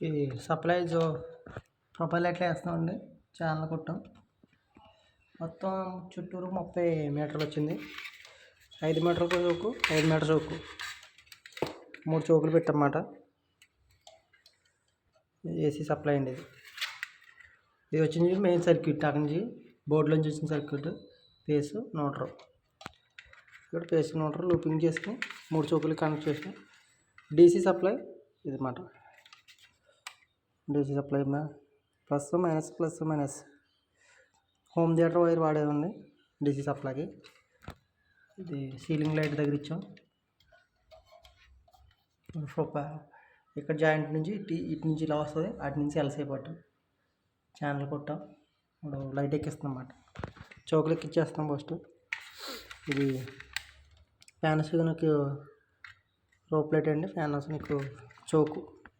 ఇది supply profile ఎట్లా వేస్తామండి. ఛానల్ కుట్టాం. మొత్తం చుట్టూరు 30 మీటర్లు వచ్చింది. 5 మీటర్ల చౌకు, 5 మీటర్ చౌకు, 3 చౌకులు పెట్టమాట. ఏసీ సప్లై అండి. ఇది వచ్చింది మెయిన్ సర్క్యూట్. అక్కడి నుంచి బోర్డులోంచి వచ్చిన సర్క్యూట్ పేస్ న్యూట్రల్. ఇక్కడ పేస్ న్యూట్రల్ లూపింగ్ చేసుకుని 3 చౌకులు కనెక్ట్ చేసాం. డీసీ సప్లై ఇది మాట. DC supply plus minus home theatre wire వాడేదండి డీసీ సప్లైకి. ఇది సీలింగ్ లైట్ దగ్గర ఇచ్చాం. ఇక్కడ జాయింట్ నుంచి ఇటు నుంచి ఇలా వస్తుంది, అటు నుంచి ఎల్సీ పట్టు ఛానల్ కొట్టాం. ఇప్పుడు లైట్ ఎక్కిస్తాం అన్నమాట. చౌకులు ఎక్కిచ్చేస్తాం ఫస్ట్. ఇది ఫ్యాన్ నీకు రోప్ లైట్ అండి. ఫ్యాన్ నీకు చౌకు